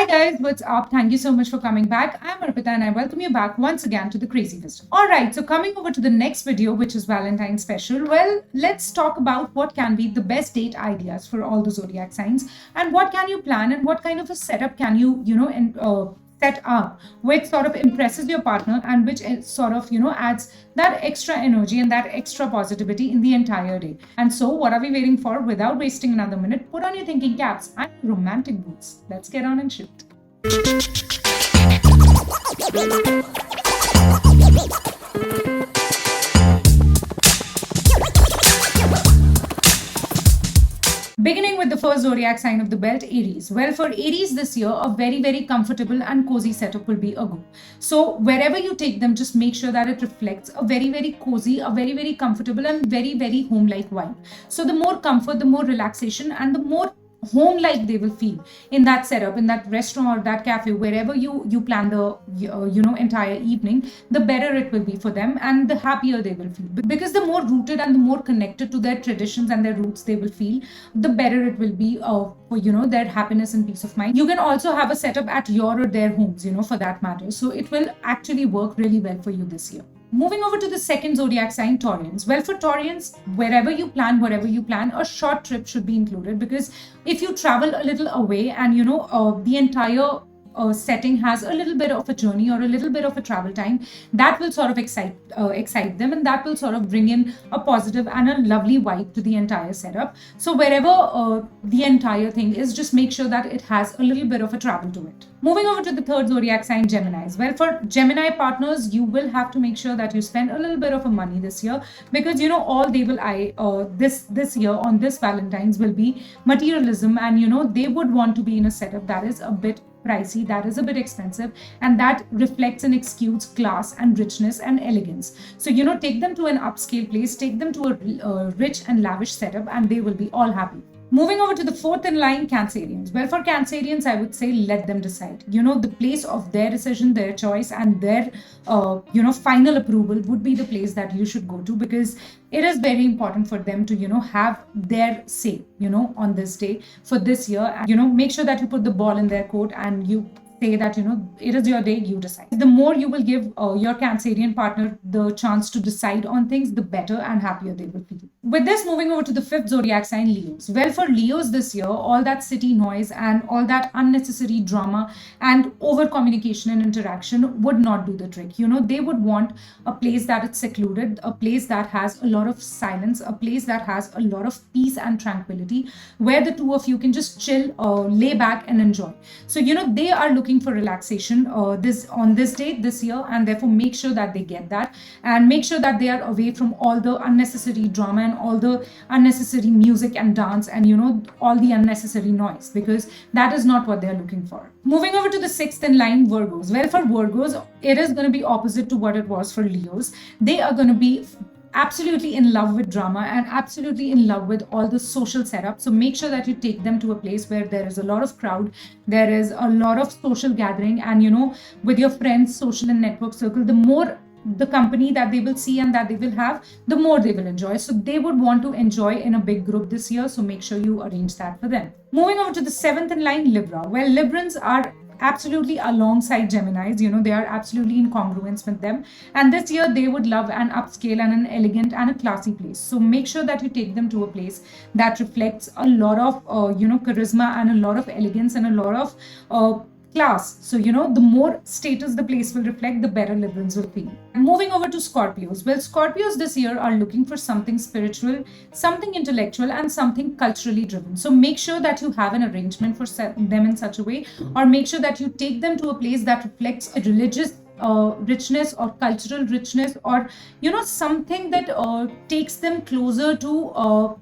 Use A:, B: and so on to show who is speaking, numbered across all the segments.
A: Hi guys, what's up? Thank you so much for coming back. I'm Arpita and I welcome you back once again to the Crazy Wisdom. Alright, so coming over to the next video, which is Valentine special. Well, let's talk about what can be the best date ideas for all the zodiac signs and what can you plan and what kind of a setup can you, set up which sort of impresses your partner and which sort of adds that extra energy and that extra positivity in the entire day. And so what are we waiting for? Without wasting another minute, put on your thinking caps and romantic boots. Let's get on and shoot. Beginning with the first zodiac sign of the belt, Aries. Well, for Aries this year, a very, very comfortable and cozy setup will be a go. So wherever you take them, just make sure that it reflects a very, very cozy, a very, very comfortable and very, very home-like vibe. So the more comfort, the more relaxation and the more home-like they will feel in that setup, in that restaurant or that cafe, wherever you plan the entire evening, the better it will be for them and the happier they will feel, because the more rooted and the more connected to their traditions and their roots they will feel, the better it will be for their happiness and peace of mind. You can also have a setup at your or their homes, for that matter, so it will actually work really well for you this year. Moving over to the second zodiac sign, Taurians. Well, for Taurians, wherever you plan, a short trip should be included, because if you travel a little away and the entire setting has a little bit of a journey or a little bit of a travel time, that will sort of excite them, and that will sort of bring in a positive and a lovely vibe to the entire setup. So wherever the entire thing is, just make sure that it has a little bit of a travel to it. Moving over to the third zodiac sign, Geminis. Well, for Gemini partners, you will have to make sure that you spend a little bit of money this year, because all they will this year on this Valentine's will be materialism, and they would want to be in a setup that is a bit pricey, that is a bit expensive, and that reflects and exudes class and richness and elegance. So take them to an upscale place, take them to a rich and lavish setup, and they will be all happy. Moving over to the fourth in line, Cancerians. Well, for Cancerians, I would say let them decide. The place of their decision, their choice, and their final approval would be the place that you should go to, because it is very important for them to have their say on this day for this year. And make sure that you put the ball in their court and you say that it is your day, you decide. The more you will give your Cancerian partner the chance to decide on things, the better and happier they will feel. With this, moving over to the fifth zodiac sign, Leos. Well, for Leos this year, all that city noise and all that unnecessary drama and over communication and interaction would not do the trick. They would want a place that is secluded, a place that has a lot of silence, a place that has a lot of peace and tranquility, where the two of you can just chill, lay back and enjoy. So they are looking for relaxation on this date this year, and therefore make sure that they get that, and make sure that they are away from all the unnecessary drama and all the unnecessary music and dance and all the unnecessary noise, because that is not what they are looking for. Moving over to the sixth in line, Virgos. Well, for Virgos, it is going to be opposite to what it was for Leos. They are going to be absolutely in love with drama and absolutely in love with all the social setup. So make sure that you take them to a place where there is a lot of crowd, there is a lot of social gathering, and with your friends, social and network circle, the more the company that they will see and that they will have, the more they will enjoy. So they would want to enjoy in a big group this year, so make sure you arrange that for them. Moving over to the seventh in line, Libra. Well, Librans are absolutely alongside Geminis, they are absolutely in congruence with them, and this year they would love an upscale and an elegant and a classy place. So make sure that you take them to a place that reflects a lot of charisma and a lot of elegance and a lot of class. So the more status the place will reflect, the better Librans will feel. And moving over to Scorpios. Well, Scorpios this year are looking for something spiritual, something intellectual, and something culturally driven. So make sure that you have an arrangement for them in such a way, or make sure that you take them to a place that reflects a religious richness or cultural richness, or something that takes them closer to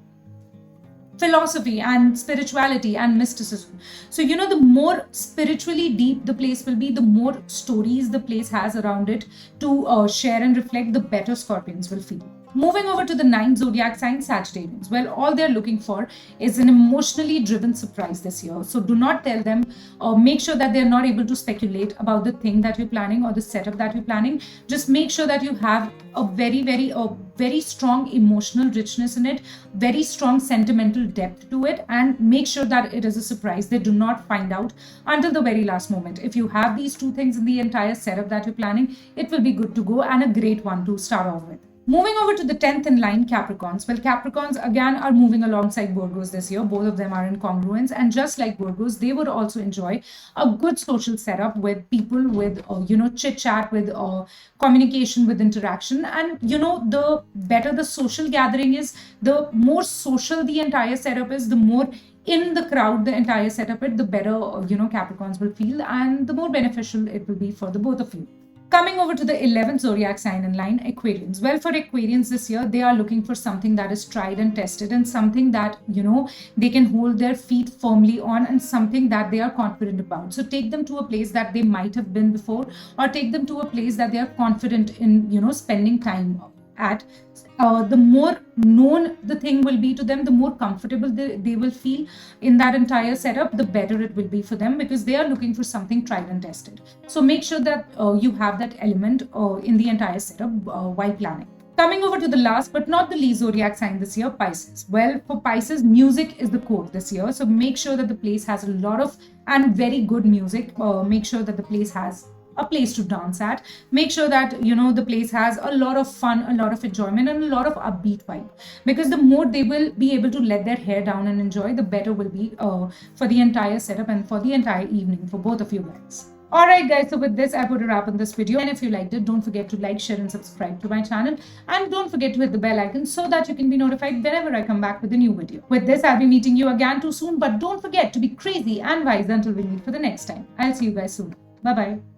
A: philosophy and spirituality and mysticism. So the more spiritually deep the place will be, the more stories the place has around it to share and reflect, the better Scorpions will feel. Moving over to the 9th zodiac sign, Sagittarius. Well, all they're looking for is an emotionally driven surprise this year. So do not tell them, or make sure that they're not able to speculate about the thing that you're planning or the setup that you're planning. Just make sure that you have a very strong emotional richness in it, very strong sentimental depth to it, and make sure that it is a surprise. They do not find out until the very last moment. If you have these two things in the entire setup that you're planning, it will be good to go and a great one to start off with. Moving over to the 10th in line, Capricorns. Well, Capricorns again are moving alongside Virgos this year. Both of them are in congruence, and just like Virgos, they would also enjoy a good social setup with people, with chit chat, with communication, with interaction. And the better the social gathering is, the more social the entire setup is, the more in the crowd the entire setup is, the better Capricorns will feel, and the more beneficial it will be for the both of you. Coming over to the 11th zodiac sign in line, Aquarians. Well, for Aquarians this year, they are looking for something that is tried and tested, and something that, they can hold their feet firmly on, and something that they are confident about. So take them to a place that they might have been before, or take them to a place that they are confident in, spending time at. The more known the thing will be to them, the more comfortable they will feel in that entire setup, the better it will be for them, because they are looking for something tried and tested. So make sure that you have that element in the entire setup while planning. Coming over to the last but not the least zodiac sign this year, Pisces. Well, for Pisces, music is the core this year. So make sure that the place has a lot of and very good music. Make sure that the place has a place to dance at. Make sure that the place has a lot of fun, a lot of enjoyment, and a lot of upbeat vibe, because the more they will be able to let their hair down and enjoy, the better will be for the entire setup and for the entire evening for both of you guys. Alright guys, so with this I put a wrap on this video, and if you liked it, don't forget to like, share and subscribe to my channel, and don't forget to hit the bell icon so that you can be notified whenever I come back with a new video. With this, I'll be meeting you again too soon, but don't forget to be crazy and wise until we meet for the next time. I'll see you guys soon. Bye bye.